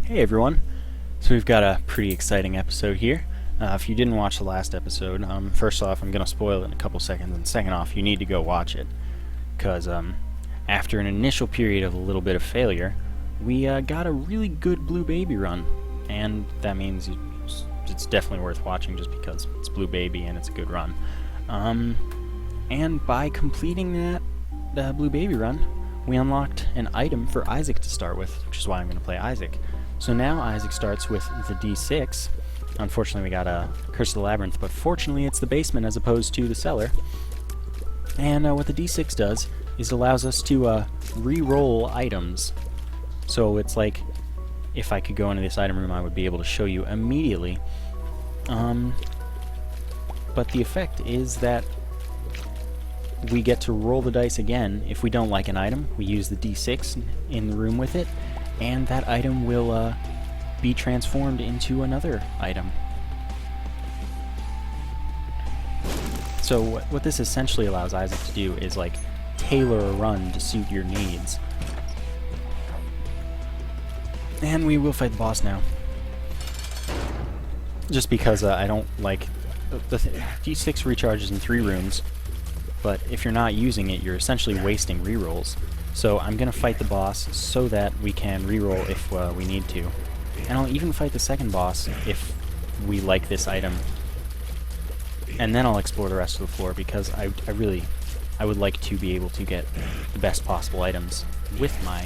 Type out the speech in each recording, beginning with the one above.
Hey everyone! So we've got a pretty exciting episode here. If you didn't watch the last episode, first off I'm going to spoil it in a couple seconds, and second off you need to go watch it. Because after an initial period of a little bit of failure, we got a really good Blue Baby run. And that means it's definitely worth watching just because it's Blue Baby and it's a good run. And by completing that Blue Baby run, we unlocked an item for Isaac to start with, which is why I'm going to play Isaac. So now Isaac starts with the D6. Unfortunately we got a Curse of the Labyrinth, but fortunately it's the basement as opposed to the cellar. And what the D6 does is it allows us to re-roll items. So it's like, if I could go into this item room I would be able to show you immediately. But the effect is that we get to roll the dice again. If we don't like an item, we use the D6 in the room with it, and that item will be transformed into another item. So what this essentially allows Isaac to do is like tailor a run to suit your needs. And we will fight the boss now. Just because I don't like... The D6 recharges in 3 rooms, but if you're not using it, you're essentially wasting rerolls. So I'm going to fight the boss so that we can reroll if we need to. And I'll even fight the second boss if we like this item. And then I'll explore the rest of the floor because I would like to be able to get the best possible items with my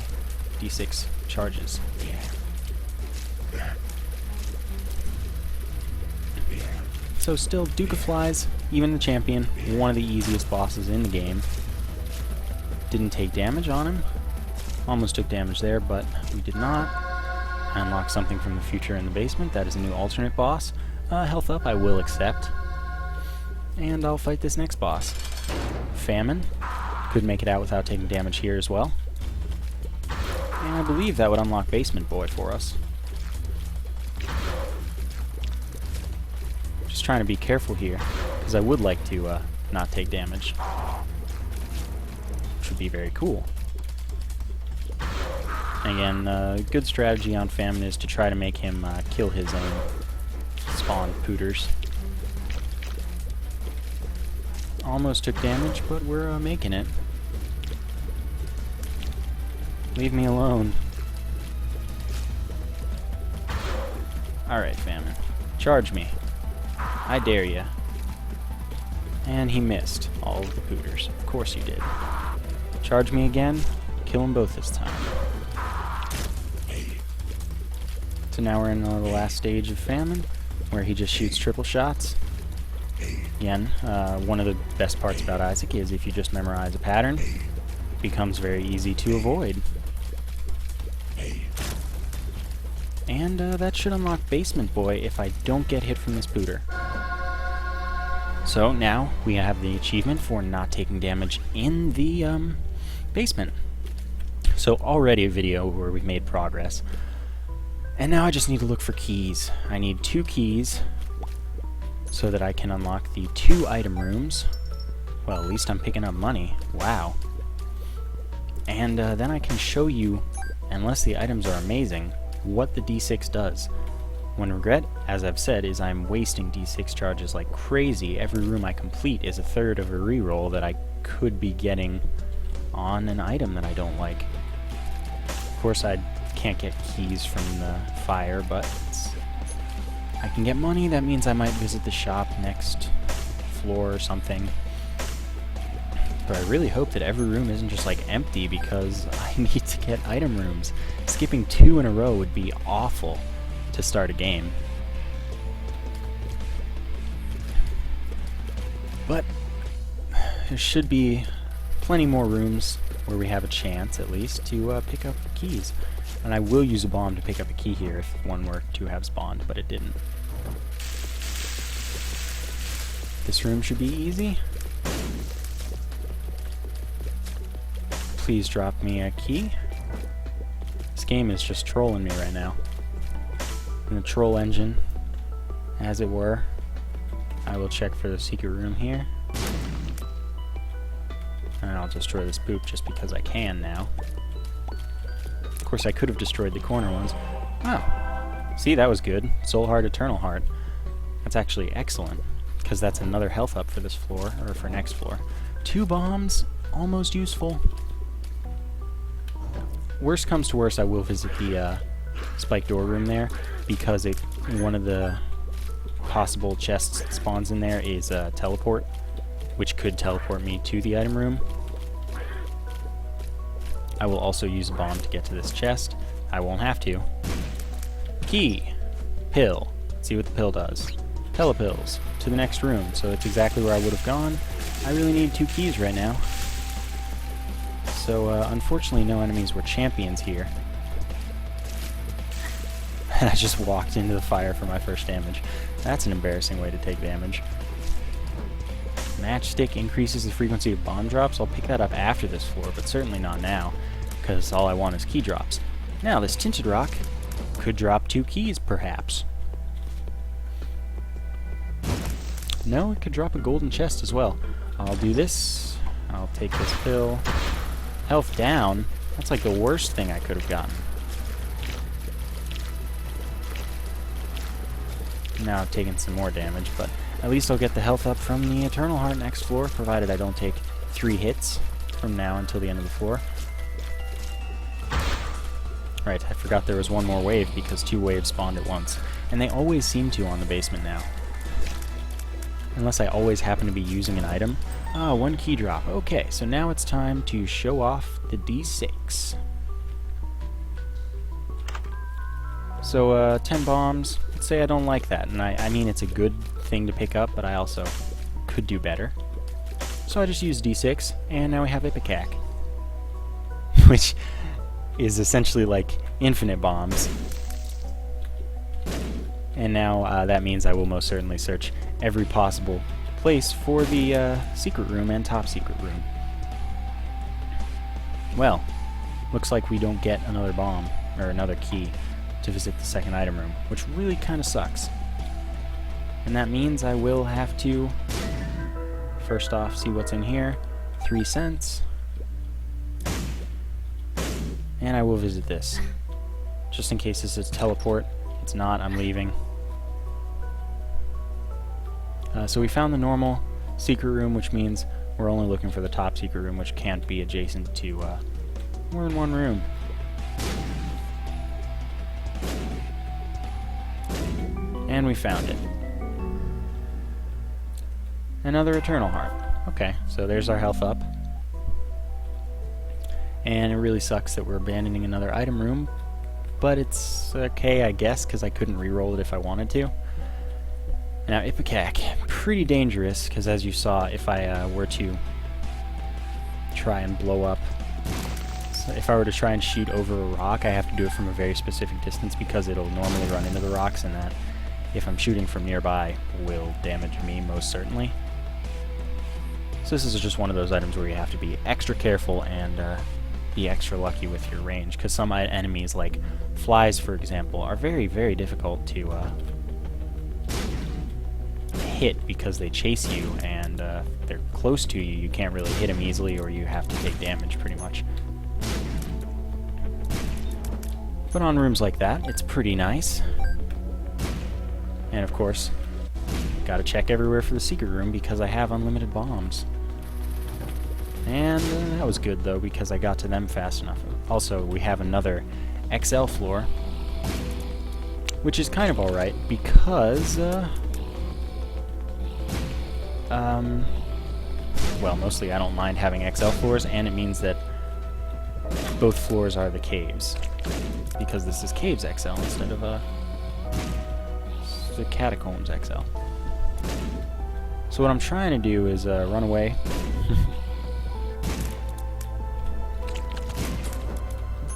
D6 charges. So still Duke of Flies, even the champion, one of the easiest bosses in the game. Didn't take damage on him. Almost took damage there, but we did not. I unlocked something from the future in the basement. That is a new alternate boss. Health up I will accept. And I'll fight this next boss. Famine. Could make it out without taking damage here as well. And I believe that would unlock Basement Boy for us. Just trying to be careful here, because I would like to not take damage. Which would be very cool. Again, good strategy on Famine is to try to make him kill his own spawned pooters. Almost took damage, but we're making it. Leave me alone. Alright, Famine. Charge me. I dare ya. And he missed all of the pooters. Of course you did. Charge me again. Kill them both this time. So now we're in the last stage of Famine, where he just shoots triple shots. Again, one of the best parts about Isaac is if you just memorize a pattern, it becomes very easy to avoid. And that should unlock Basement Boy if I don't get hit from this pooter. So now we have the achievement for not taking damage in the basement. So already a video where we've made progress. And now I just need to look for keys. I need 2 keys so that I can unlock the 2 item rooms. Well, at least I'm picking up money. Wow. And then I can show you, unless the items are amazing, what the D6 does. One regret, as I've said, is I'm wasting D6 charges like crazy. Every room I complete is a third of a reroll that I could be getting on an item that I don't like. Of course, I can't get keys from the fire, but I can get money. That means I might visit the shop next floor or something. But I really hope that every room isn't just like empty because I need to get item rooms. Skipping 2 in a row would be awful to start a game. But there should be plenty more rooms where we have a chance, at least, to pick up keys. And I will use a bomb to pick up a key here if one were to have spawned, but it didn't. This room should be easy. Please drop me a key. This game is just trolling me right now. In the troll engine, as it were. I will check for the secret room here. And I'll destroy this poop just because I can now. Of course, I could have destroyed the corner ones, Oh. See, that was good. Soul Heart, Eternal Heart. That's actually excellent, because that's another health up for this floor, or for next floor. 2 bombs, almost useful. Worst comes to worst, I will visit the spike door room there, because one of the possible chests that spawns in there is a teleport, which could teleport me to the item room. I will also use a bomb to get to this chest. I won't have to. Key. Pill. Let's see what the pill does. Telepills. To the next room. So it's exactly where I would have gone. I really need 2 keys right now. So unfortunately no enemies were champions here. I just walked into the fire for my first damage. That's an embarrassing way to take damage. Matchstick increases the frequency of bomb drops. I'll pick that up after this floor, but certainly not now, because all I want is key drops. Now, this tinted rock could drop 2 keys, perhaps. No, it could drop a golden chest as well. I'll do this. I'll take this pill. Health down? That's like the worst thing I could have gotten. Now I've taken some more damage, but at least I'll get the health up from the Eternal Heart next floor, provided I don't take 3 hits from now until the end of the floor. Right, I forgot there was one more wave because 2 waves spawned at once. And they always seem to on the basement now. Unless I always happen to be using an item. Ah, 1 key drop. Okay, so now it's time to show off the D6. So, 10 bombs. Let's say I don't like that. And I mean, it's a good thing to pick up, but I also could do better. So I just used D6, and now we have Ipecac. Which is essentially like infinite bombs. And now that means I will most certainly search every possible place for the secret room and top secret room. Well, looks like we don't get another bomb, or another key, to visit the second item room, which really kind of sucks. And that means I will have to, first off, see what's in here. 3 cents. And I will visit this. Just in case this is teleport. It's not, I'm leaving. So we found the normal secret room, which means we're only looking for the top secret room, which can't be adjacent to more than 1 room. And we found it. Another Eternal Heart. Okay, so there's our health up. And it really sucks that we're abandoning another item room, but it's okay, I guess, because I couldn't re-roll it if I wanted to. Now, Ipecac, pretty dangerous, because as you saw, if I were to try and blow up, so if I were to try and shoot over a rock, I have to do it from a very specific distance because it'll normally run into the rocks, and that, if I'm shooting from nearby, will damage me most certainly. So this is just one of those items where you have to be extra careful and be extra lucky with your range, because some enemies, like flies for example, are very, very difficult to hit because they chase you, and they're close to you. You can't really hit them easily, or you have to take damage pretty much. But on rooms like that, it's pretty nice. And of course, gotta check everywhere for the secret room because I have unlimited bombs. And that was good though, because I got to them fast enough. Also, we have another XL floor, which is kind of alright because well, mostly I don't mind having XL floors, and it means that both floors are the caves, because this is Caves XL instead of the Catacombs XL. So what I'm trying to do is run away.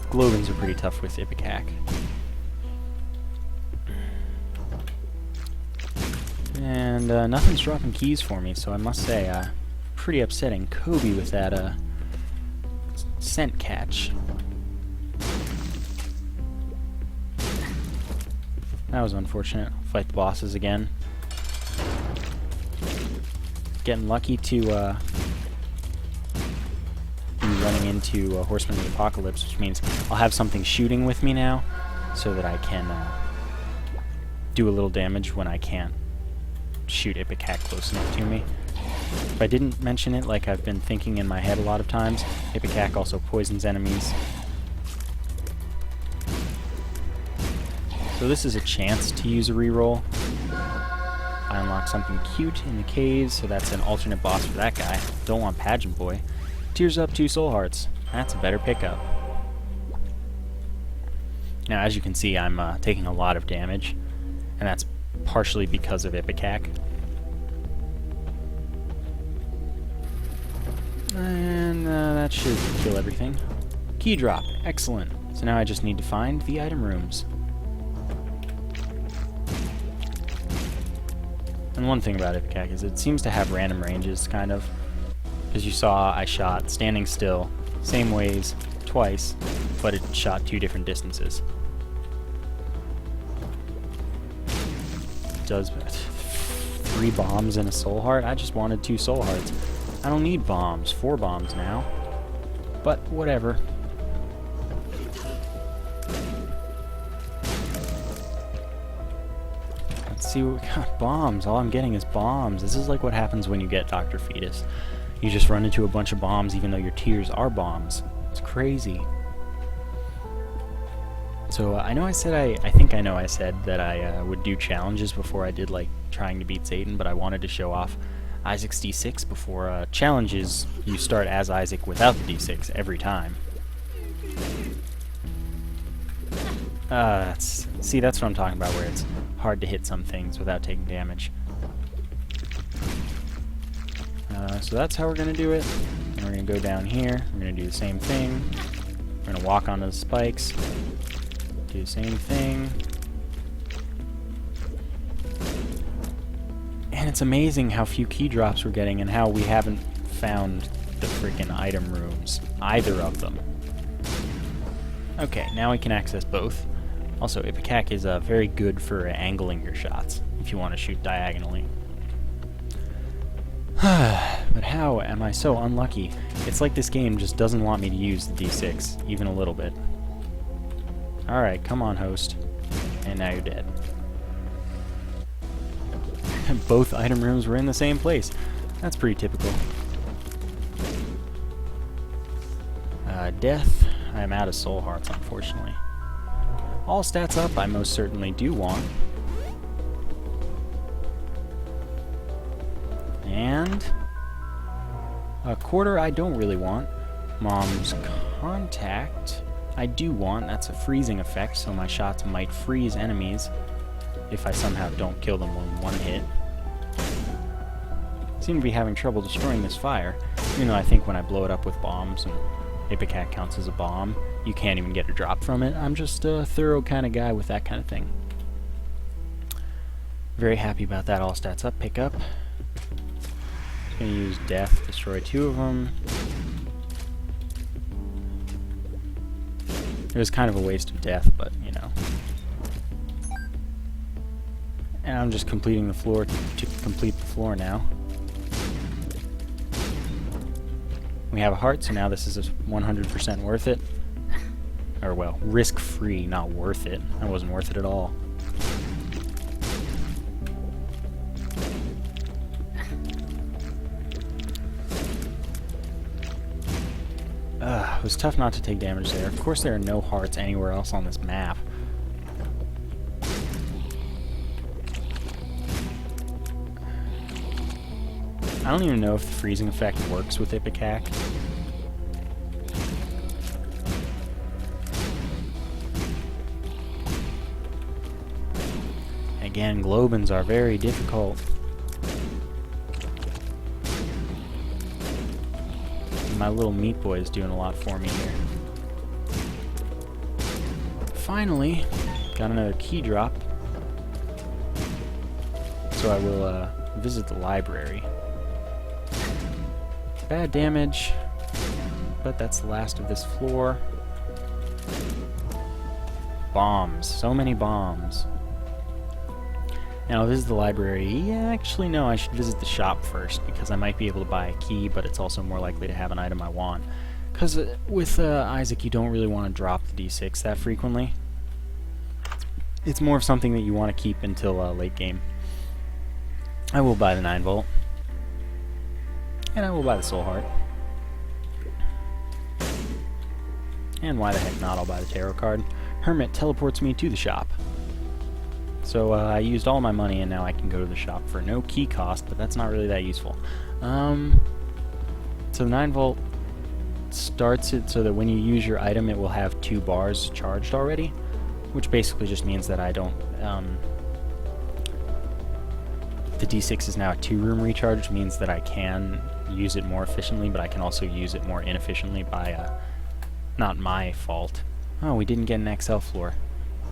Glowings are pretty tough with Ipecac. And nothing's dropping keys for me, so I must say, pretty upsetting. Kobe with that scent catch. That was unfortunate. Fight the bosses again. Getting lucky to be running into Horseman of the Apocalypse, which means I'll have something shooting with me now, so that I can do a little damage when I can't shoot Ipecac close enough to me. If I didn't mention it, like I've been thinking in my head a lot of times, Ipecac also poisons enemies. So this is a chance to use a reroll. I unlock something cute in the caves, so that's an alternate boss for that guy. Don't want Pageant Boy. Tears up 2 soul hearts. That's a better pickup. Now, as you can see, I'm taking a lot of damage, and that's partially because of Ipecac. And that should kill everything. Key drop. Excellent. So now I just need to find the item rooms. And one thing about Ipecac is it seems to have random ranges, kind of. As you saw, I shot standing still, same ways, twice, but it shot 2 different distances. It does 3 bombs and a soul heart? I just wanted 2 soul hearts. I don't need bombs, 4 bombs now. But whatever. Let's see what we got. Bombs. All I'm getting is bombs. This is like what happens when you get Dr. Fetus. You just run into a bunch of bombs even though your tears are bombs. It's crazy. So I know I said I think I know I said that I would do challenges before I did like trying to beat Satan, but I wanted to show off Isaac's D6 before challenges. You start as Isaac without the D6 every time. See, that's what I'm talking about, where it's hard to hit some things without taking damage. So that's how we're going to do it. And we're going to go down here. We're going to do the same thing. We're going to walk onto the spikes. Do the same thing. And it's amazing how few key drops we're getting and how we haven't found the freaking item rooms. Either of them. Okay, now we can access both. Also, Ipecac is very good for angling your shots, if you want to shoot diagonally. But how am I so unlucky? It's like this game just doesn't want me to use the D6, even a little bit. Alright, come on, host. And now you're dead. Both item rooms were in the same place. That's pretty typical. Death. I am out of soul hearts, unfortunately. All stats up, I most certainly do want. And a quarter I don't really want. Mom's contact I do want. That's a freezing effect, so my shots might freeze enemies if I somehow don't kill them in one hit. Seem to be having trouble destroying this fire, even though I think when I blow it up with bombs, and Ipecac counts as a bomb, you can't even get a drop from it. I'm just a thorough kind of guy with that kind of thing. Very happy about that. All stats up, pick up. Just gonna use death, destroy 2 of them. It was kind of a waste of death, but you know. And I'm just completing the floor to complete the floor now. We have a heart, so now this is 100% worth it. Or, well, risk-free, not worth it. That wasn't worth it at all. It was tough not to take damage there. Of course there are no hearts anywhere else on this map. I don't even know if the freezing effect works with Ipecac. Again, Globins are very difficult. My little meat boy is doing a lot for me here. Finally, got another key drop. So I will visit the library. Bad damage, but that's the last of this floor. Bombs. So many bombs. Now, I'll visit the library. Yeah, actually, no, I should visit the shop first, because I might be able to buy a key, but it's also more likely to have an item I want. Because with Isaac, you don't really want to drop the D6 that frequently. It's more of something that you want to keep until late game. I will buy the 9 volt. And I will buy the soul heart. And why the heck not, I'll buy the tarot card. Hermit teleports me to the shop. So I used all my money and now I can go to the shop for no key cost, but that's not really that useful. So the 9 volt starts it so that when you use your item it will have 2 bars charged already, which basically just means that I don't... the D6 is now a 2-room recharge, which means that I can use it more efficiently, but I can also use it more inefficiently by... not my fault. Oh, we didn't get an XL floor.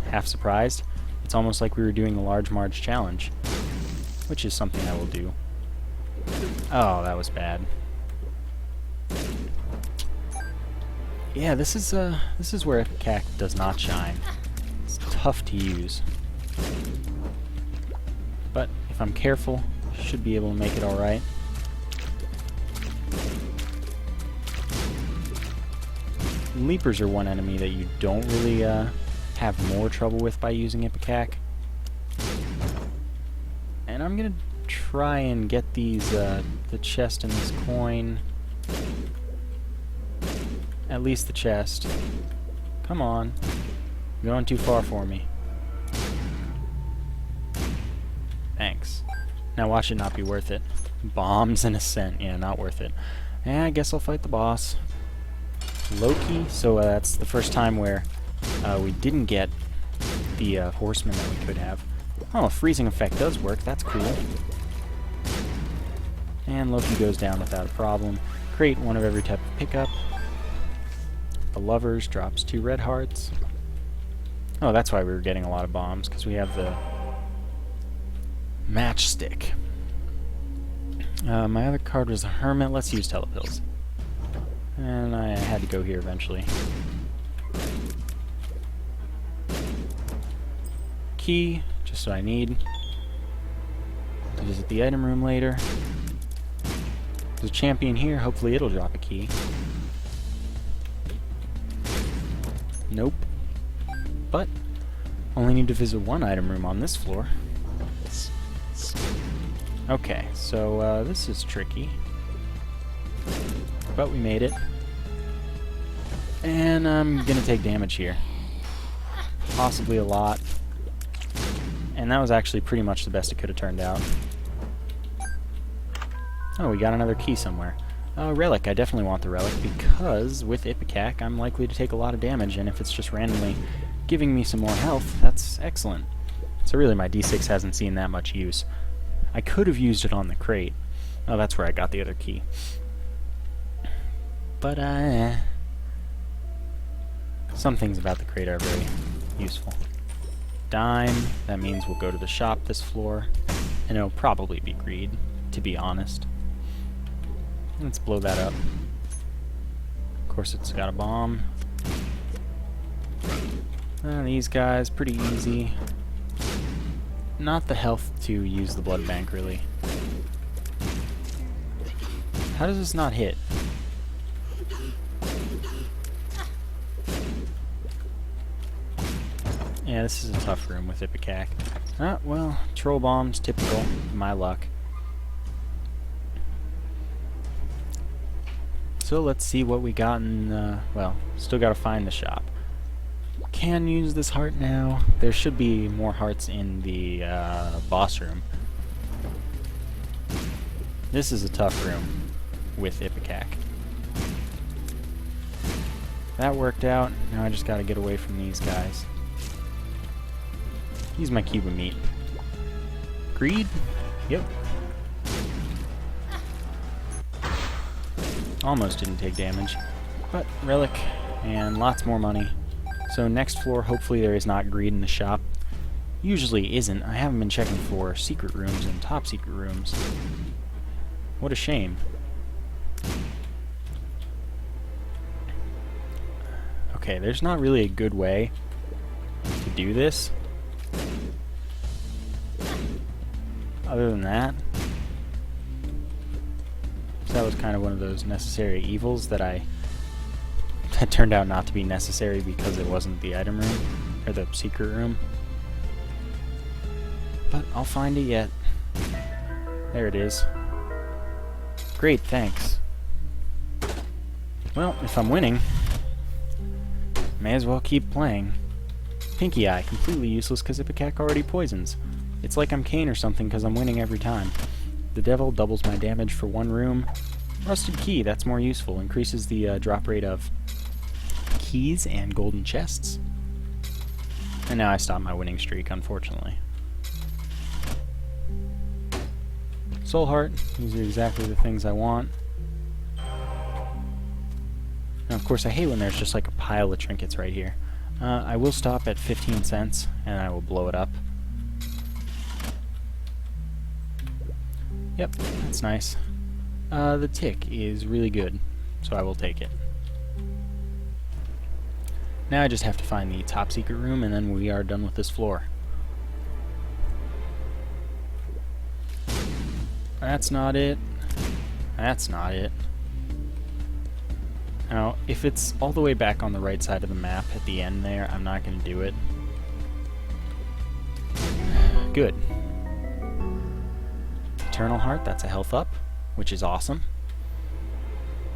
Half surprised. It's almost like we were doing the Large Marge challenge, which is something I will do. Oh, that was bad. Yeah, this is where Ipecac does not shine. It's tough to use. But if I'm careful, should be able to make it alright. Leapers are one enemy that you don't really have more trouble with by using Ipecac. And I'm gonna try and get these, the chest and this coin. At least the chest. Come on. You're going too far for me. Thanks. Now watch it not be worth it. Bombs and Ascent. Yeah, not worth it. And I guess I'll fight the boss. Loki. So that's the first time where we didn't get the horseman that we could have. Oh, a freezing effect does work. That's cool. And Loki goes down without a problem. Create one of every type of pickup. The Lovers drops 2 red hearts. Oh, that's why we were getting a lot of bombs, because we have the matchstick. My other card was a Hermit. Let's use Telepills. And I had to go here eventually. Key, just what I need. To visit the item room later. There's a champion here. Hopefully it'll drop a key. Nope. But only need to visit 1 item room on this floor. Okay, so this is tricky. But we made it. And I'm gonna take damage here. Possibly a lot. And that was actually pretty much the best it could have turned out. Oh, we got another key somewhere. Relic. I definitely want the relic because with Ipecac I'm likely to take a lot of damage, and if it's just randomly giving me some more health, that's excellent. So really my D6 hasn't seen that much use. I could have used it on the crate. Oh, that's where I got the other key. But some things about the crate are very useful. Dime. That means we'll go to the shop this floor, and it'll probably be greed, to be honest. Let's blow that up. Of course it's got a bomb. These guys, pretty easy. Not the health to use the blood bank, really. How does this not hit? Yeah, this is a tough room with Ipecac. Ah, well, troll bombs, typical. My luck. So let's see what we got in, well, still gotta find the shop. Can use this heart now. There should be more hearts in the boss room. This is a tough room with Ipecac. That worked out. Now I just gotta get away from these guys. Use my cube of meat. Greed? Yep. Almost didn't take damage, but relic and lots more money. So next floor, hopefully there is not greed in the shop. Usually isn't. I haven't been checking for secret rooms and top secret rooms. What a shame. Okay, there's not really a good way to do this. Other than that, so that was kind of one of those necessary evils that turned out not to be necessary because it wasn't the item room, or the secret room. but I'll find it yet. There it is. Great, thanks. Well, if I'm winning, may as well keep playing. Pinky Eye, completely useless because Ipecac already poisons. It's like I'm Kane or something because I'm winning every time. The Devil doubles my damage for one room. Rusted Key, that's more useful. Increases the drop rate of keys and golden chests. And now I stop my winning streak, unfortunately. Soul Heart, these are exactly the things I want. Now, of course, I hate when there's just like a pile of trinkets right here. I will stop at 15 cents, and I will blow it up. Yep, that's nice. The tick is really good, so I will take it. Now I just have to find the top secret room, and then we are done with this floor. That's not it. That's not it. Now, if it's all the way back on the right side of the map at the end there, I'm not going to do it. Good. Eternal Heart, that's a health up, which is awesome.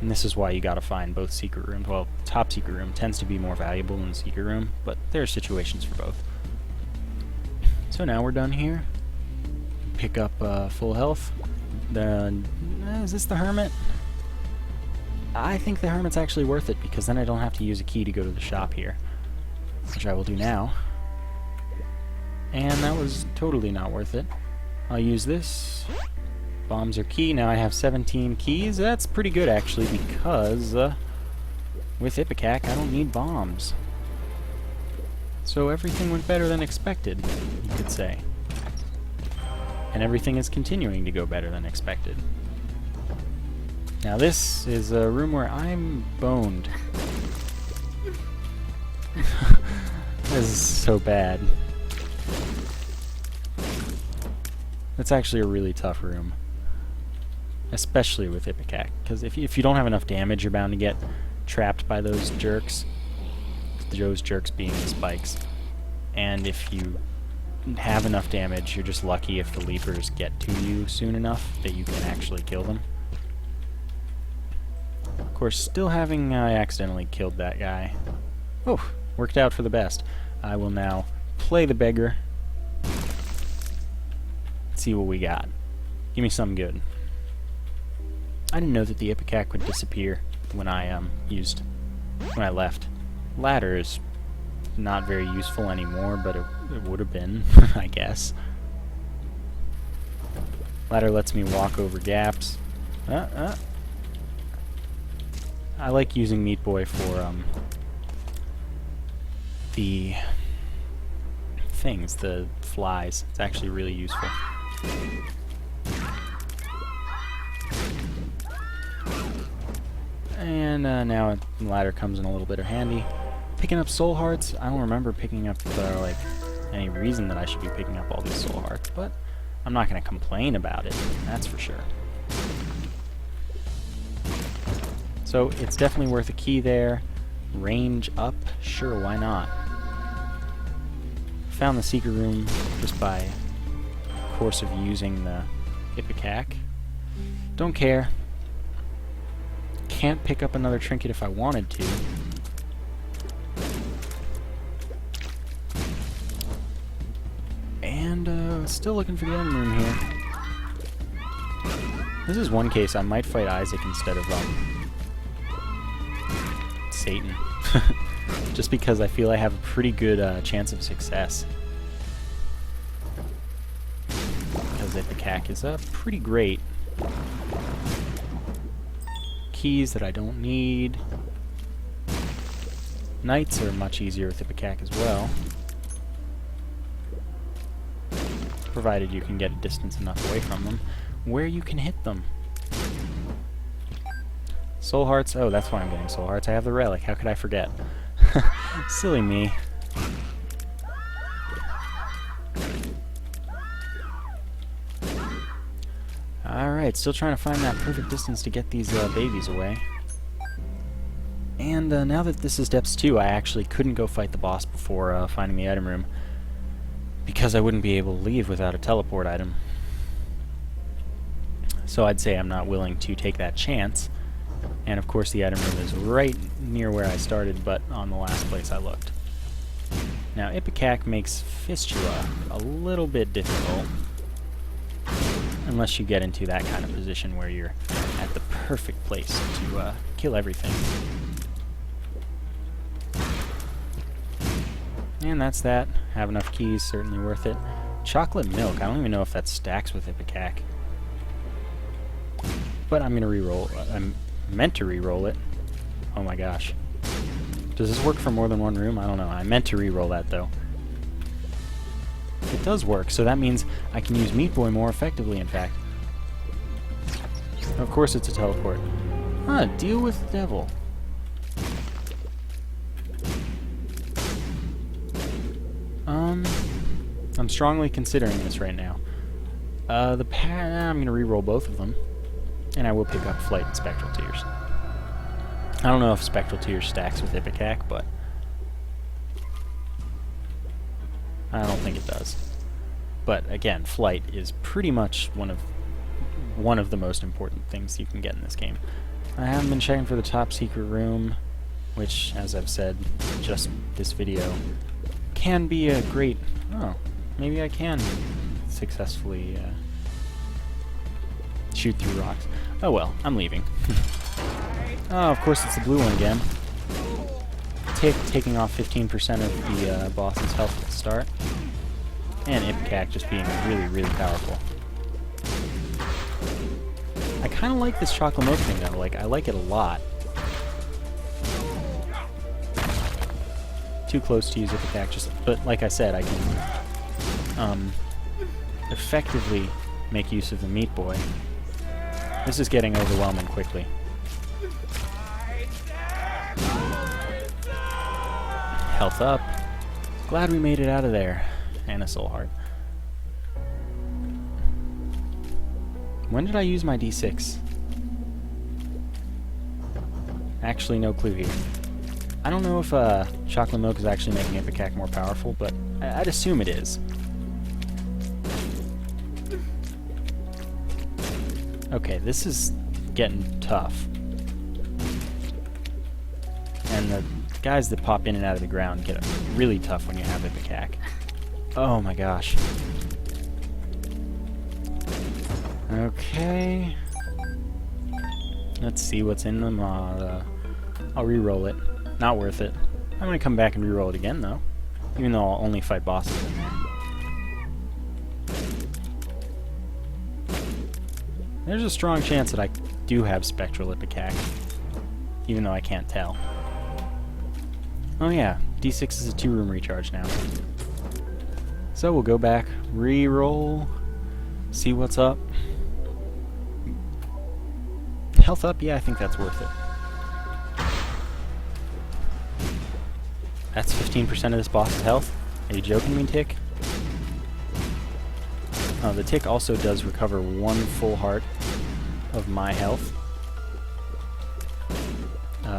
And this is why you gotta find both secret rooms. Well, top secret room tends to be more valuable than the secret room, but there are situations for both. So now we're done here. Pick up full health. Is this the Hermit? I think the Hermit's actually worth it, because then I don't have to use a key to go to the shop here, which I will do now. And that was totally not worth it. I'll use this. Bombs are key. Now I have 17 keys. That's pretty good, actually, because with Ipecac, I don't need bombs. So everything went better than expected, you could say. And everything is continuing to go better than expected. Now this is a room where I'm boned. This is so bad. It's actually a really tough room. Especially with Ipecac, because if you don't have enough damage, you're bound to get trapped by those jerks. Those jerks being the spikes. And if you have enough damage, you're just lucky if the leapers get to you soon enough that you can actually kill them. Of course, still having accidentally killed that guy. Oh, worked out for the best. I will now play the beggar. See what we got. Give me something good. I didn't know that the Ipecac would disappear when I left. Ladder is not very useful anymore, but it would have been, I guess. Ladder lets me walk over gaps. I like using Meat Boy for the things, the flies. It's actually really useful. And now the ladder comes in a little bit of handy. Picking up soul hearts. I don't remember picking up like any reason that I should be picking up all these soul hearts, but I'm not going to complain about it. That's for sure. So it's definitely worth a key there. Range up, sure, why not? Found the secret room just by course of using the Ipecac. Don't care. Can't pick up another trinket if I wanted to. And still looking for the end room here. This is one case I might fight Isaac instead of Satan. Just because I feel I have a pretty good chance of success. Because Ipecac is pretty great. Keys that I don't need. Knights are much easier with Ipecac as well. Provided you can get a distance enough away from them where you can hit them. Soul hearts. Oh, that's why I'm getting soul hearts. I have the relic. How could I forget? Silly me. Alright, still trying to find that perfect distance to get these babies away. And now that this is Depths 2, I actually couldn't go fight the boss before finding the item room. because I wouldn't be able to leave without a teleport item. So I'd say I'm not willing to take that chance. And of course the item room is right near where I started, but on the last place I looked. Now Ipecac makes Fistula a little bit difficult, unless you get into that kind of position where you're at the perfect place to kill everything. And that's that. Have enough keys, certainly worth it. Chocolate milk, I don't even know if that stacks with Ipecac. But I'm gonna re-roll. I'm meant to re-roll it. Oh my gosh. Does this work for more than one room? I don't know. I meant to re-roll that though. It does work, so that means I can use Meat Boy more effectively, in fact. Of course it's a teleport. Ah, deal with the devil. I'm strongly considering this right now. I'm gonna re-roll both of them. And I will pick up Flight and Spectral Tears. I don't know if Spectral Tears stacks with Ipecac, but I don't think it does. But again, Flight is pretty much one of the most important things you can get in this game. I haven't been checking for the top secret room, which, as I've said, just this video, can be a great... Oh, maybe I can successfully shoot through rocks. Oh well, I'm leaving. Oh, of course it's the blue one again. Taking off 15% of the boss's health at the start. And Ipecac just being really, really powerful. I kind of like this chocolate milk thing though, like I like it a lot. Too close to use Ipecac, but like I said, I can effectively make use of the Meat Boy. This is getting overwhelming quickly. Health up. Glad we made it out of there. And a soul heart. When did I use my D6? Actually, no clue here. I don't know if chocolate milk is actually making Ipecac more powerful, but I'd assume it is. Okay, this is getting tough. And the guys that pop in and out of the ground get really tough when you have Ipecac. Oh my gosh. Okay. Let's see what's in them. I'll re-roll it. Not worth it. I'm gonna come back and re-roll it again though. Even though I'll only fight bosses in there. There's a strong chance that I do have Spectral Ipecac. Even though I can't tell. Oh yeah, D6 is a 2-room recharge now. So we'll go back, re-roll, see what's up. Health up? Yeah, I think that's worth it. That's 15% of this boss's health? Are you joking me, Tick? Oh, the Tick also does recover 1 full heart of my health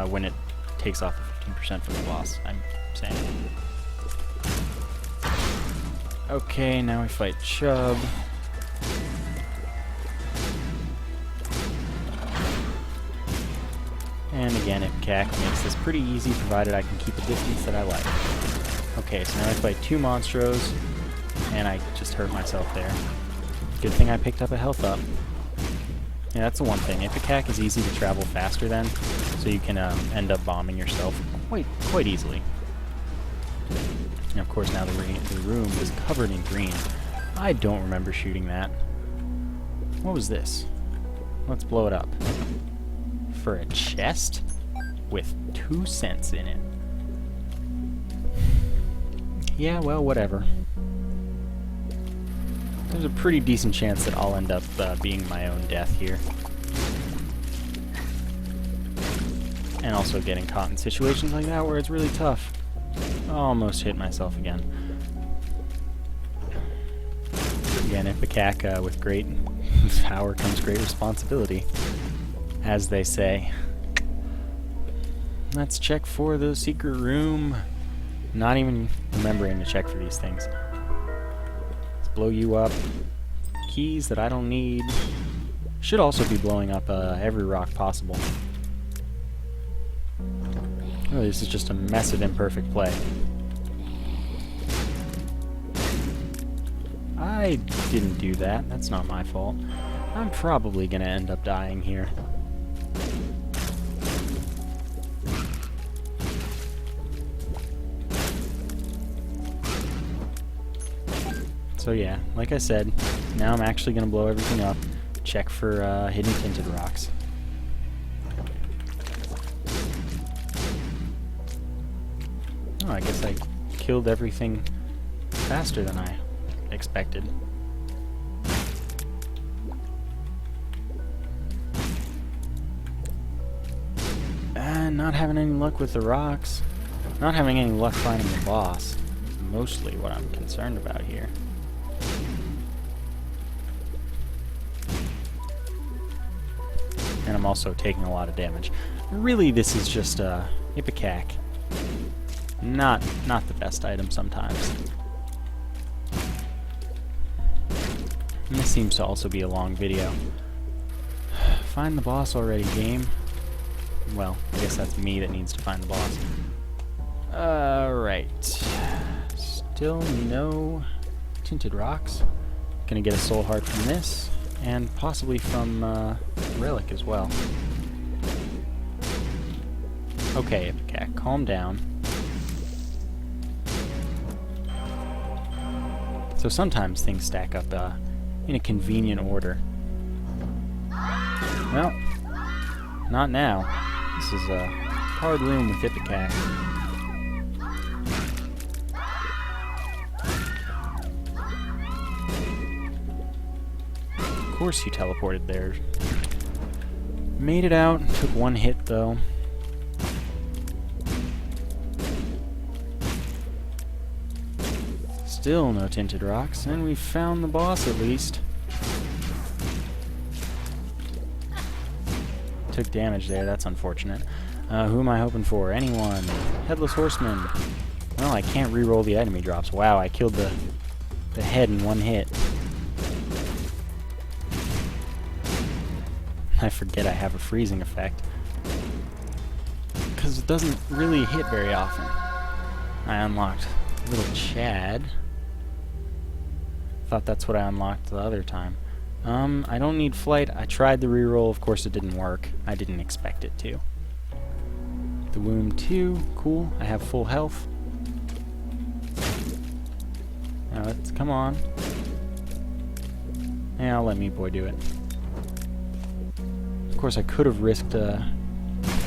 when it takes off 15% from the boss, I'm saying. Okay, now we fight Chub. And again, Ipecac makes this pretty easy, provided I can keep a distance that I like. Okay, so now I fight 2 Monstros, and I just hurt myself there. Good thing I picked up a health up. Yeah, that's the one thing. Ipecac is easy to travel faster than, so you can end up bombing yourself quite easily. And of course now the room is covered in green. I don't remember shooting that. What was this? Let's blow it up. For a chest? With 2 cents in it. Yeah, well, whatever. There's a pretty decent chance that I'll end up being my own death here. And also getting caught in situations like that where it's really tough. Almost hit myself again. Again, Ipecac, with great power comes great responsibility, as they say. Let's check for the secret room. Not even remembering to check for these things. blow you up. Keys that I don't need. Should also be blowing up every rock possible. Oh, this is just a mess of imperfect play. I didn't do that. That's not my fault. I'm probably gonna end up dying here. So yeah, like I said, now I'm actually gonna blow everything up, check for hidden tinted rocks. Oh, I guess I killed everything faster than I expected. And not having any luck with the rocks. Not having any luck finding the boss. Mostly what I'm concerned about here. And I'm also taking a lot of damage. Really, this is just Ipecac. Not the best item sometimes. And this seems to also be a long video. Find the boss already, game. Well, I guess that's me that needs to find the boss. Alright. Still no tinted rocks. Gonna get a soul heart from this, and possibly from relic as well. Okay, Ipecac, calm down. So sometimes things stack up in a convenient order. Well, not now. This is a hard room with Ipecac. Of course he teleported there. Made it out, took one hit though. Still no tinted rocks, and we found the boss at least. Took damage there, that's unfortunate. Who am I hoping for? Anyone? Headless Horseman. Well, I can't re-roll the item he drops. Wow, I killed the head in one hit. I forget I have a freezing effect. Because it doesn't really hit very often. I unlocked Little Chad. Thought that's what I unlocked the other time. I don't need flight. I tried the reroll. Of course it didn't work. I didn't expect it to. The womb 2. Cool. I have full health. Now let's... come on. Yeah, I'll let Meat Boy do it. Of course I could have risked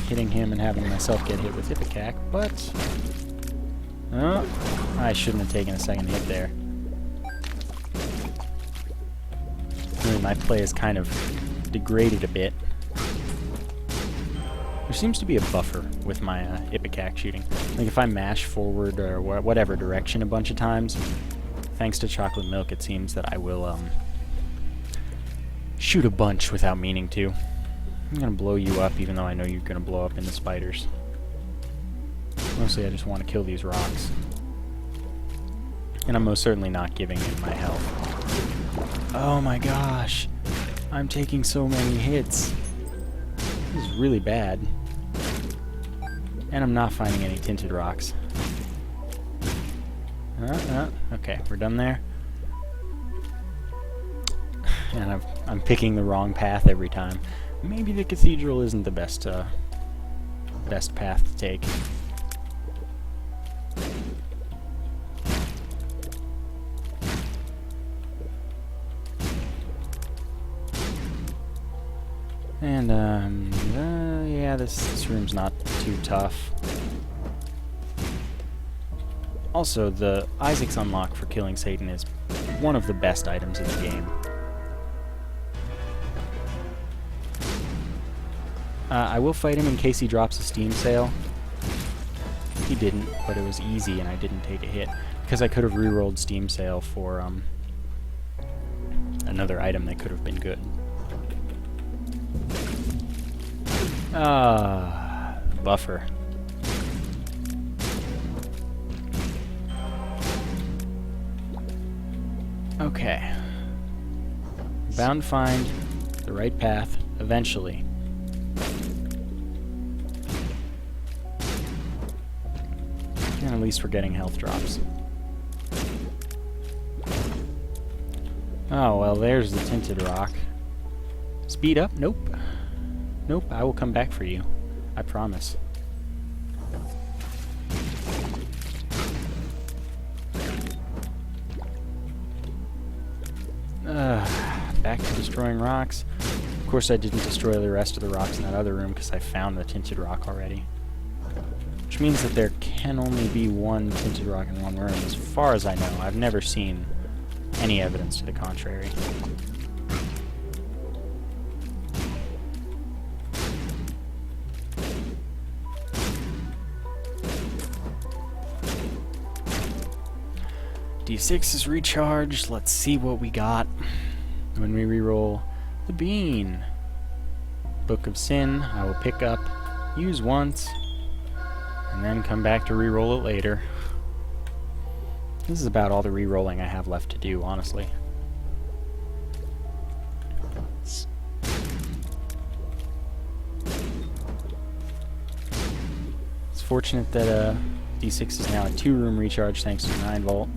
hitting him and having myself get hit with Ipecac, but... I shouldn't have taken a second hit there. Really, my play is kind of degraded a bit. There seems to be a buffer with my Ipecac shooting. Like if I mash forward or whatever direction a bunch of times, thanks to chocolate milk, it seems that I will shoot a bunch without meaning to. I'm gonna blow you up even though I know you're gonna blow up into spiders. Mostly I just want to kill these rocks. And I'm most certainly not giving him my health. Oh my gosh! I'm taking so many hits. This is really bad. And I'm not finding any tinted rocks. Okay, we're done there. And I'm picking the wrong path every time. Maybe the cathedral isn't the best path to take. And, yeah, this room's not too tough. Also, the Isaac's unlock for killing Satan is one of the best items in the game. I will fight him in case he drops a Steam Sale. He didn't, but it was easy and I didn't take a hit. Because I could have re-rolled Steam Sale for, another item that could have been good. Buffer. Okay. Bound to find the right path eventually. And at least we're getting health drops. Oh, well, there's the tinted rock. Speed up? Nope. Nope, I will come back for you. I promise. Back to destroying rocks. Of course I didn't destroy the rest of the rocks in that other room because I found the tinted rock already. Which means that there can only be one tinted rock in one room, as far as I know. I've never seen any evidence to the contrary. D6 is recharged. Let's see what we got when we reroll the bean. Book of Sin, I will pick up, use once, and then come back to reroll it later. This is about all the rerolling I have left to do, honestly. It's fortunate that D6 is now a 2-room recharge thanks to 9-volt.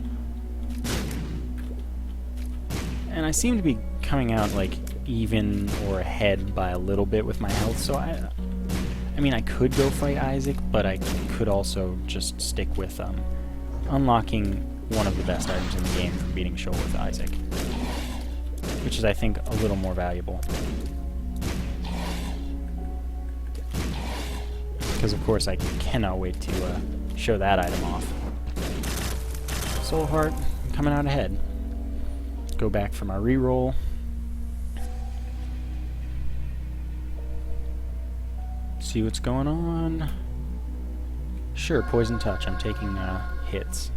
And I seem to be coming out like even or ahead by a little bit with my health, so I mean I could go fight Isaac, but I could also just stick with unlocking one of the best items in the game from beating Sheol with Isaac, which is I think a little more valuable. Because of course I cannot wait to show that item off. Soul Heart, coming out ahead. Go back for my reroll. See what's going on. Sure, Poison Touch. I'm taking hits.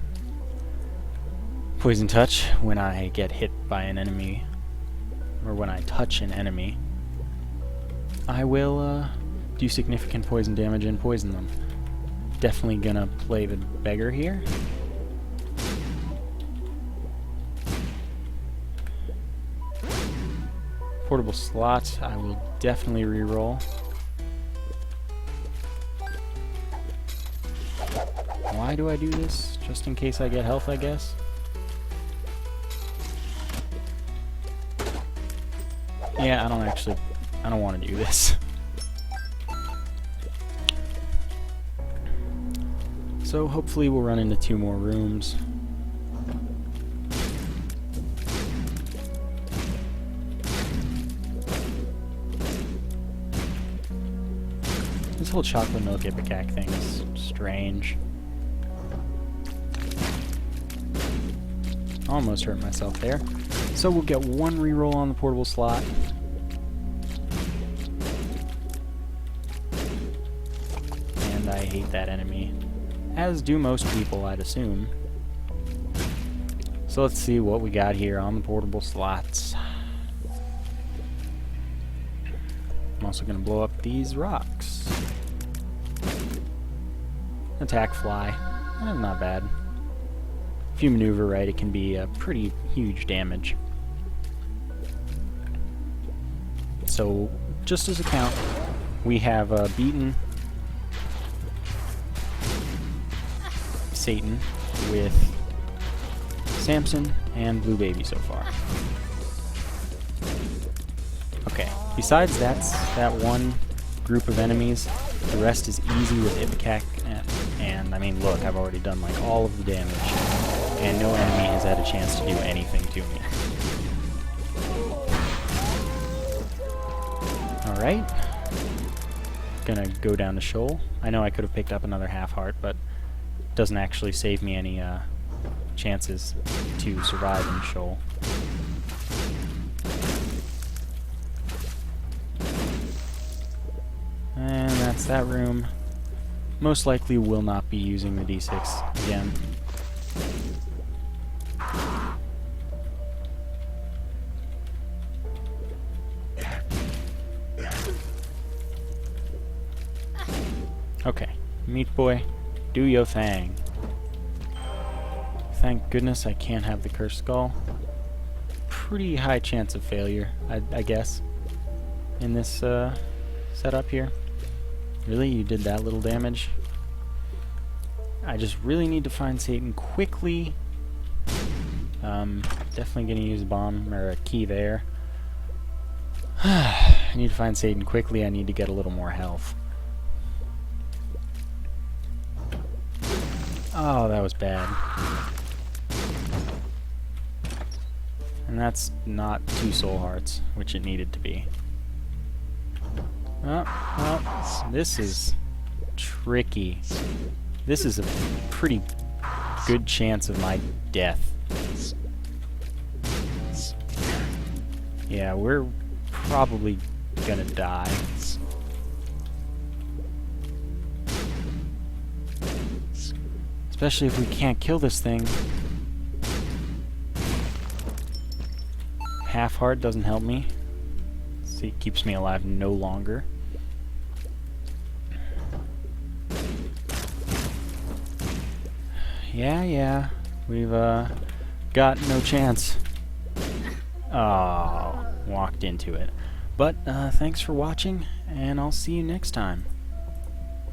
Poison Touch, when I get hit by an enemy, or when I touch an enemy, I will do significant poison damage and poison them. Definitely gonna play the beggar here. Portable slot, I will definitely reroll. Why do I do this? Just in case I get health, I guess? Yeah, I don't want to do this. So hopefully we'll run into 2 more rooms. This whole chocolate milk Ipecac thing is strange. Almost hurt myself there. So we'll get 1 reroll on the portable slot. And I hate that enemy. As do most people, I'd assume. So let's see what we got here on the portable slots. I'm also going to blow up these rocks. Attack fly. Not bad. If you maneuver right, it can be a pretty huge damage. So, just as a count, we have beaten Satan with Samson and Blue Baby so far. Okay, besides that one group of enemies, the rest is easy with Ipecac, and I mean, look, I've already done like all of the damage, and no enemy has had a chance to do anything to me. Alright. Gonna go down to Sheol. I know I could have picked up another half heart, but it doesn't actually save me any chances to survive in Sheol. And that's that room. Most likely will not be using the D6 again. Okay, Meat Boy, do yo thing. Thank goodness I can't have the cursed skull. pretty high chance of failure, I guess, in this setup here. Really? You did that little damage? I just really need to find Satan quickly. Definitely gonna use a bomb or a key there. I need to find Satan quickly. I need to get a little more health. Oh, that was bad. And that's not 2 soul hearts, which it needed to be. Oh, this is tricky. This is a pretty good chance of my death. Yeah, we're probably gonna die. Especially if we can't kill this thing. Half heart doesn't help me. See, it keeps me alive no longer. Yeah, we've got no chance. Oh, walked into it. But thanks for watching, and I'll see you next time.